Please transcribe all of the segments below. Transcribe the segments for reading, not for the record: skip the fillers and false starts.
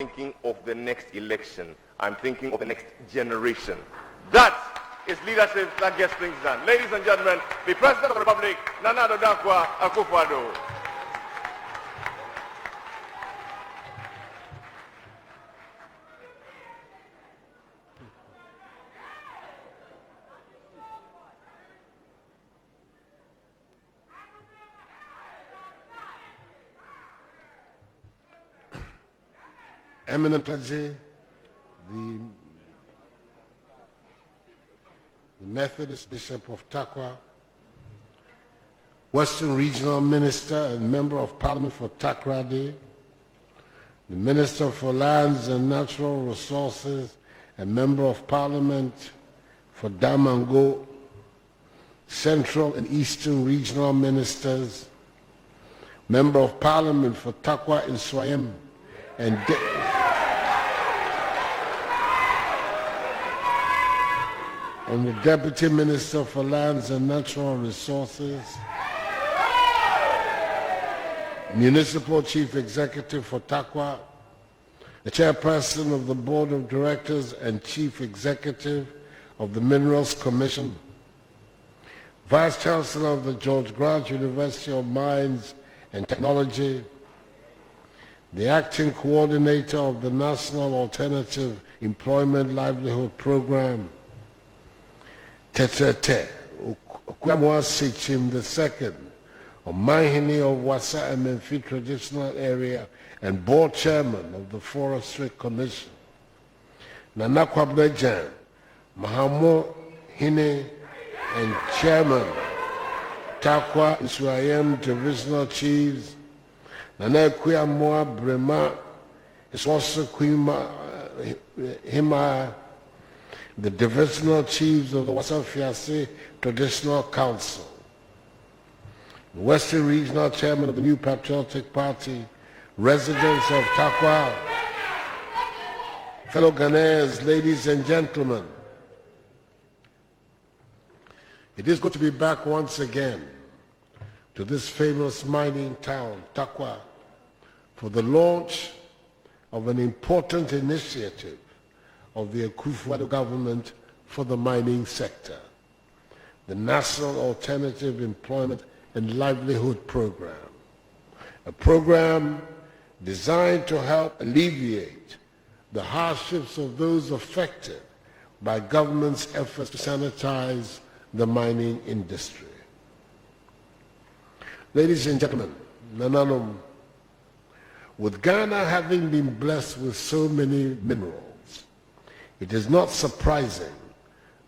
thinking of the next election. I'm thinking of the next generation. That is leadership that gets things done. Ladies and gentlemen, the President of the Republic, Nana Addo Akufo-Addo. Eminent Prez, the Methodist Bishop of Takwa, Western Regional Minister and Member of Parliament for Takoradi, the Minister for Lands and Natural Resources and Member of Parliament for Damango, Central and Eastern Regional Ministers, Member of Parliament for Takwa and Swayam, and the Deputy Minister for Lands and Natural Resources, Municipal Chief Executive for Takwa, the Chairperson of the Board of Directors and Chief Executive of the Minerals Commission, Vice Chancellor of the George Grant University of Mines and Technology, the Acting Coordinator of the National Alternative Employment Livelihood Program, Tetete Okwamwa Sichim II, Omahini of Wasa and Memphis Traditional Area and Board Chairman of the Forestry Commission, Nana Kwabrejan, Mahamo Hine and Chairman, Takwa Swayam Divisional Chiefs, Nana Kwamwa Brema is also Hima, the Divisional Chiefs of the Wasa Traditional Council, the Western Regional Chairman of the New Patriotic Party, residents of Takwa, fellow Ghanaians, ladies and gentlemen, it is good to be back once again to this famous mining town, Takwa, for the launch of an important initiative of the Akufo-Addo government for the mining sector, the National Alternative Employment and Livelihood Program, a program designed to help alleviate the hardships of those affected by government's efforts to sanitize the mining industry. Ladies and gentlemen, Nananum, with Ghana having been blessed with so many minerals, it is not surprising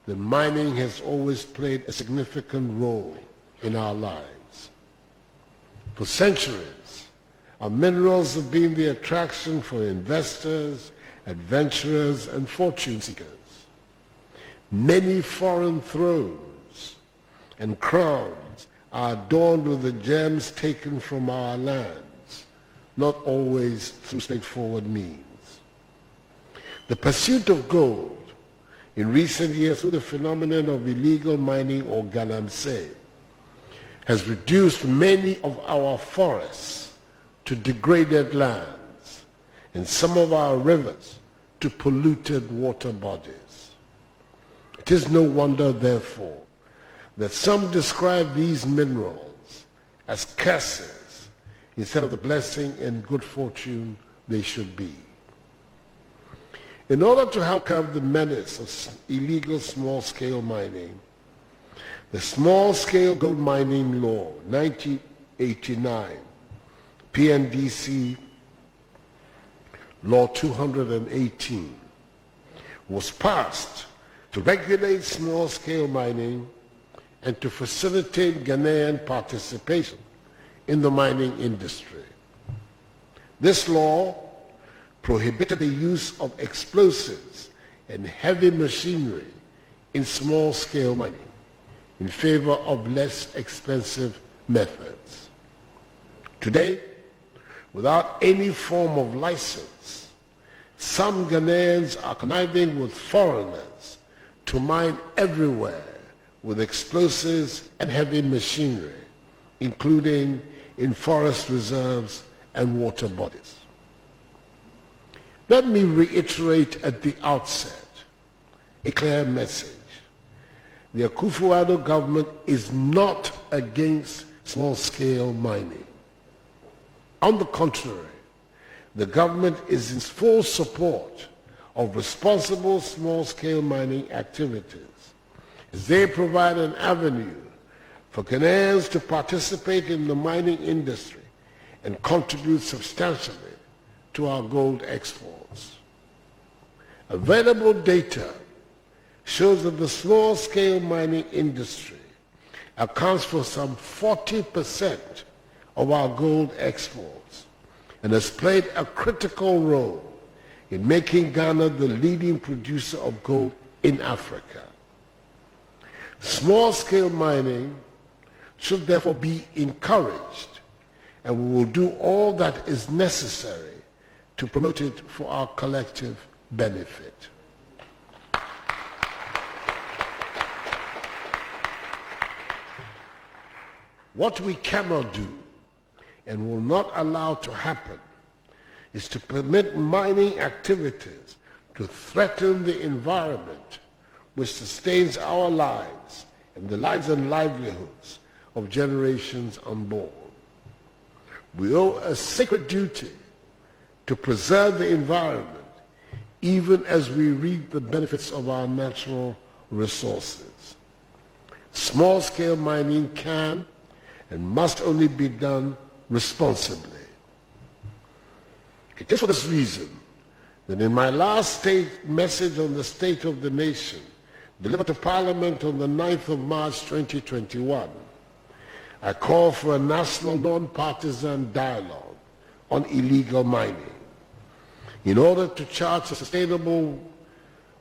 that mining has always played a significant role in our lives. For centuries, our minerals have been the attraction for investors, adventurers, and fortune seekers. Many foreign thrones and crowns are adorned with the gems taken from our lands, not always through straightforward means. The pursuit of gold in recent years through the phenomenon of illegal mining or galamsey has reduced many of our forests to degraded lands and some of our rivers to polluted water bodies. It is no wonder, therefore, that some describe these minerals as curses instead of the blessing and good fortune they should be. In order to help curb the menace of illegal small-scale mining, the Small-Scale Gold Mining Law, 1989, PNDC Law 218, was passed to regulate small-scale mining and to facilitate Ghanaian participation in the mining industry. This law prohibited the use of explosives and heavy machinery in small-scale mining in favor of less expensive methods. Today, without any form of license, some Ghanaians are conniving with foreigners to mine everywhere with explosives and heavy machinery, including in forest reserves and water bodies. Let me reiterate at the outset a clear message. The Akufo-Addo government is not against small-scale mining. On the contrary, the government is in full support of responsible small-scale mining activities, as they provide an avenue for Ghanaians to participate in the mining industry and contribute substantially to our gold exports. Available data shows that the small-scale mining industry accounts for some 40% of our gold exports and has played a critical role in making Ghana the leading producer of gold in Africa. Small-scale mining should therefore be encouraged, and we will do all that is necessary to promote it for our collective benefit. What we cannot do and will not allow to happen is to permit mining activities to threaten the environment which sustains our lives and the lives and livelihoods of generations unborn. We owe a sacred duty to preserve the environment even as we reap the benefits of our natural resources. Small-scale mining can and must only be done responsibly. It is for this reason that in my last state message on the state of the nation, delivered to Parliament on the 9th of March 2021, I call for a national non-partisan dialogue on illegal mining in order to chart a sustainable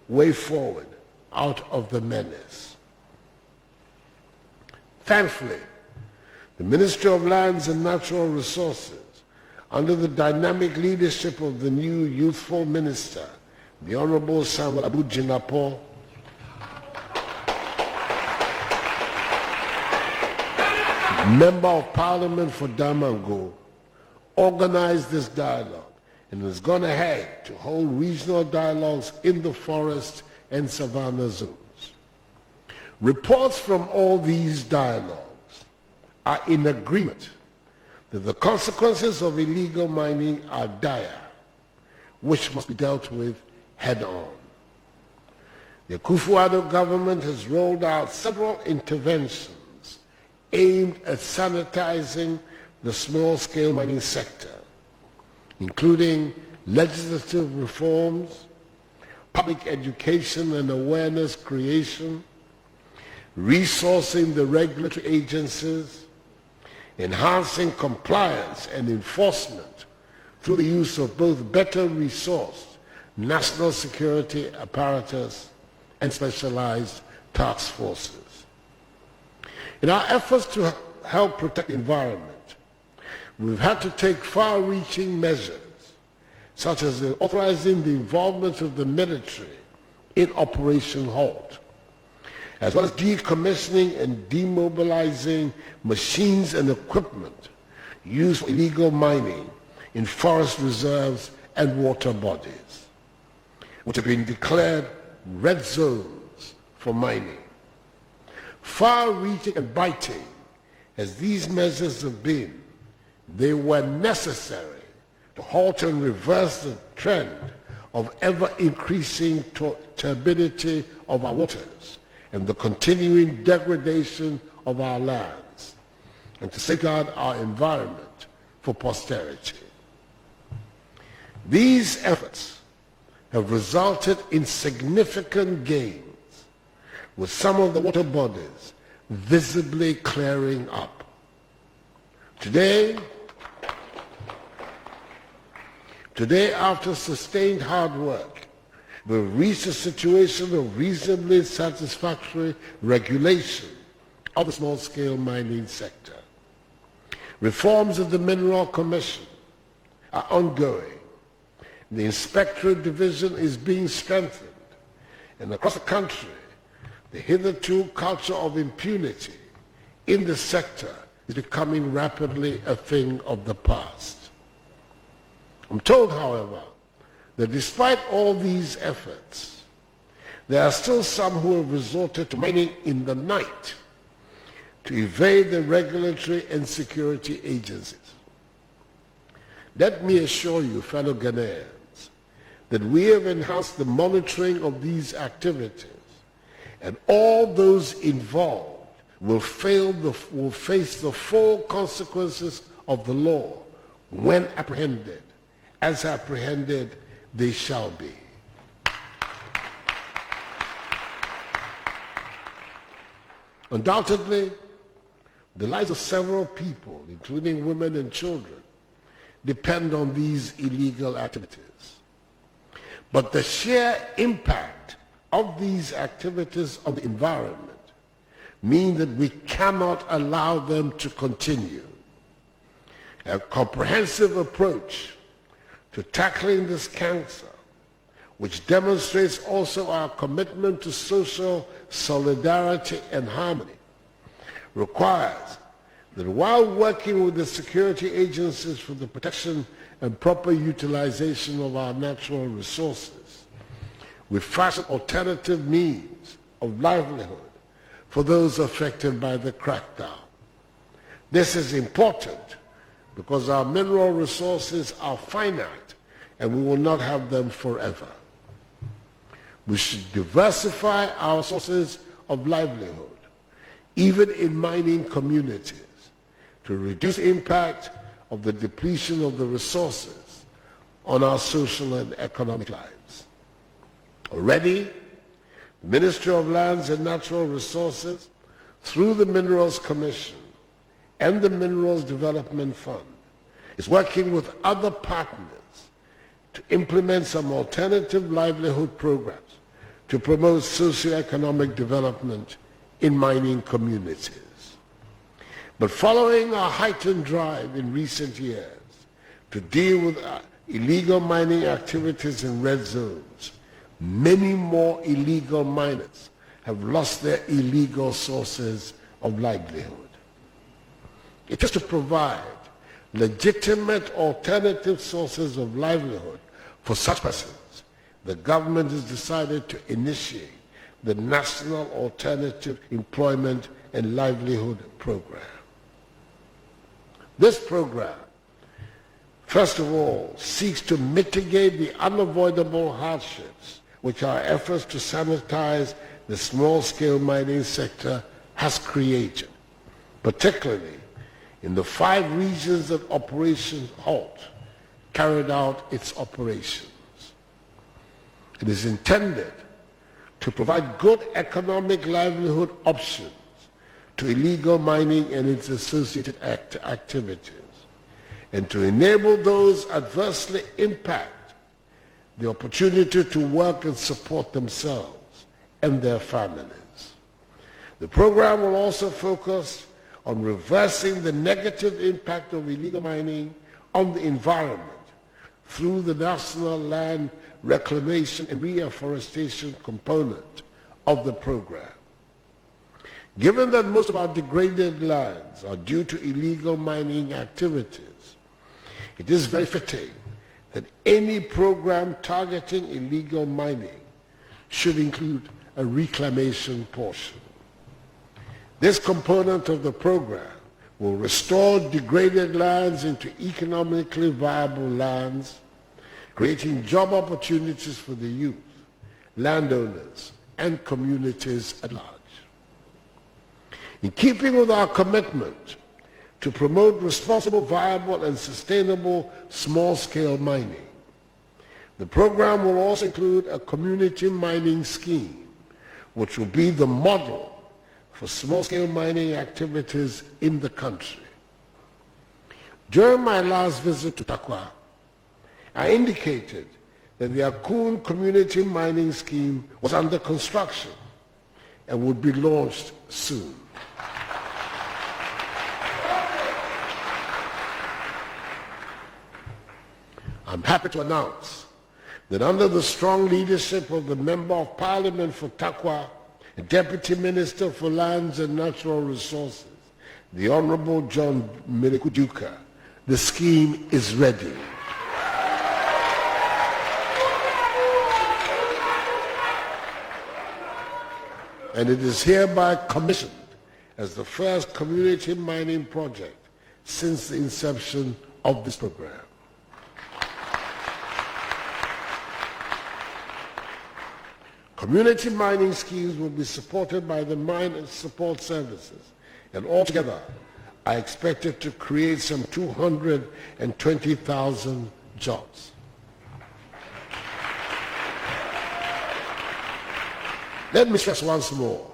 way forward out of the menace. Thankfully, the Ministry of Lands and Natural Resources, under the dynamic leadership of the new youthful minister, the Honorable Samuel Abu Jinapo, Member of Parliament for Damango, organized this dialogue and has gone ahead to hold regional dialogues in the forest and savanna zones. Reports from all these dialogues are in agreement that the consequences of illegal mining are dire, which must be dealt with head-on. The Akufo-Addo government has rolled out several interventions aimed at sanitizing the small-scale mining sector, including legislative reforms, public education and awareness creation, resourcing the regulatory agencies, enhancing compliance and enforcement through the use of both better resourced national security apparatus and specialized task forces. In our efforts to help protect the environment, we've had to take far-reaching measures, such as authorizing the involvement of the military in Operation Halt, as well as decommissioning and demobilizing machines and equipment used for illegal mining in forest reserves and water bodies, which have been declared red zones for mining. Far-reaching and biting as these measures have been, they were necessary to halt and reverse the trend of ever-increasing turbidity of our waters and the continuing degradation of our lands, and to safeguard our environment for posterity. These efforts have resulted in significant gains, with some of the water bodies visibly clearing up. Today, after sustained hard work, we've reached a situation of reasonably satisfactory regulation of the small-scale mining sector. Reforms of the Mineral Commission are ongoing. The Inspectorate Division is being strengthened, and across the country, the hitherto culture of impunity in the sector is becoming rapidly a thing of the past. I'm told, however, that despite all these efforts, there are still some who have resorted to mining in the night to evade the regulatory and security agencies. Let me assure you, fellow Ghanaians, that we have enhanced the monitoring of these activities, and all those involved will face the full consequences of the law when apprehended. As apprehended, they shall be. Undoubtedly, the lives of several people, including women and children, depend on these illegal activities. But the sheer impact of these activities on the environment mean that we cannot allow them to continue. A comprehensive approach to tackling this cancer, which demonstrates also our commitment to social solidarity and harmony, requires that while working with the security agencies for the protection and proper utilization of our natural resources, we fashion alternative means of livelihood for those affected by the crackdown. This is important because our mineral resources are finite and we will not have them forever. We should diversify our sources of livelihood, even in mining communities, to reduce the impact of the depletion of the resources on our social and economic lives. Already, the Ministry of Lands and Natural Resources, through the Minerals Commission and the Minerals Development Fund, is working with other partners to implement some alternative livelihood programs to promote socio-economic development in mining communities. But following a heightened drive in recent years to deal with illegal mining activities in red zones, many more illegal miners have lost their illegal sources of livelihood. It is to provide legitimate alternative sources of livelihood for such persons the government has decided to initiate the National Alternative Employment and Livelihood Program. This program, first of all, seeks to mitigate the unavoidable hardships which our efforts to sanitize the small-scale mining sector has created, particularly in the 5 regions that Operation HALT carried out its operations. It is intended to provide good economic livelihood options to illegal mining and its associated activities, and to enable those adversely impacted the opportunity to work and support themselves and their families. The program will also focus on reversing the negative impact of illegal mining on the environment through the National Land Reclamation and Reforestation component of the program. Given that most of our degraded lands are due to illegal mining activities, it is very fitting that any program targeting illegal mining should include a reclamation portion. This component of the program will restore degraded lands into economically viable lands, creating job opportunities for the youth, landowners, and communities at large. In keeping with our commitment to promote responsible, viable, and sustainable small-scale mining, the program will also include a community mining scheme, which will be the model for small-scale mining activities in the country. During my last visit to Takwa, I indicated that the Akun Community Mining Scheme was under construction and would be launched soon. I'm happy to announce that under the strong leadership of the Member of Parliament for Takwa, Deputy Minister for Lands and Natural Resources, the Honorable John Melekuduka, the scheme is ready. and it is hereby commissioned as the first community mining project since the inception of this program. Community mining schemes will be supported by the Mine and Support Services, and altogether are expected to create some 220,000 jobs. Let me stress once more,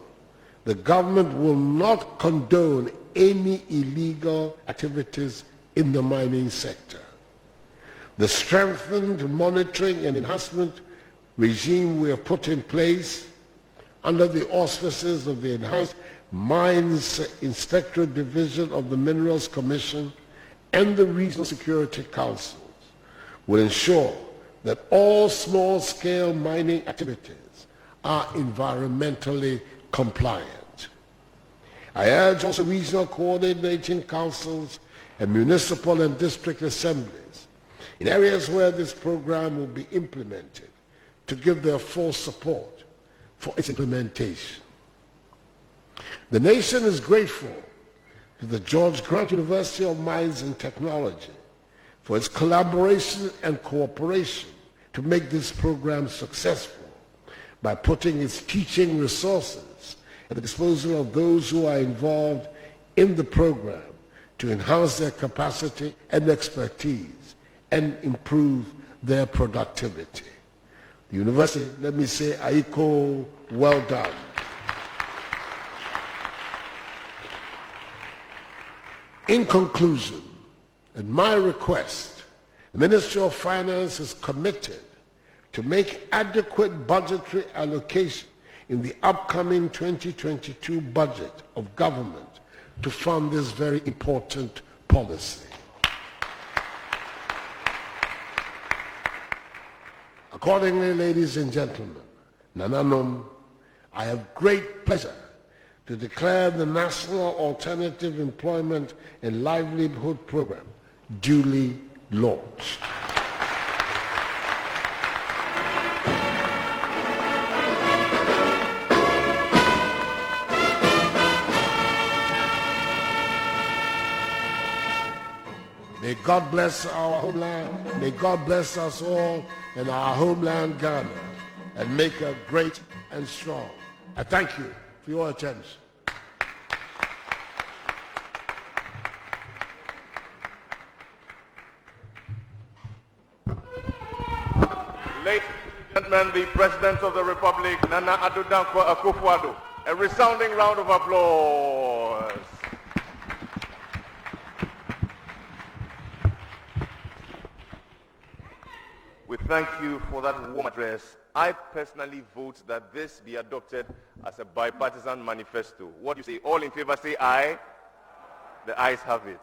the government will not condone any illegal activities in the mining sector. The strengthened monitoring and enhancement regime we have put in place under the auspices of the Enhanced Mines Inspectorate Division of the Minerals Commission and the Regional Security Councils will ensure that all small-scale mining activities are environmentally compliant. I urge also regional coordinating councils and municipal and district assemblies in areas where this program will be implemented to give their full support for its implementation. The nation is grateful to the George Grant University of Mines and Technology for its collaboration and cooperation to make this program successful by putting its teaching resources at the disposal of those who are involved in the program to enhance their capacity and expertise and improve their productivity. The university, let me say, Aiko, well done. In conclusion, at my request, the Ministry of Finance is committed to make adequate budgetary allocation in the upcoming 2022 budget of government to fund this very important policy. Accordingly, ladies and gentlemen, Nananom, I have great pleasure to declare the National Alternative Employment and Livelihood Program duly launched. May God bless our homeland. May God bless us all in our homeland, Ghana, and make her great and strong. I thank you for your attention. Ladies and gentlemen, the President of the Republic, Nana Addo Dankwa Akufo-Addo. A resounding round of applause. We thank you for that warm address. I personally vote that this be adopted as a bipartisan manifesto. What do you say? All in favor say aye. The ayes have it.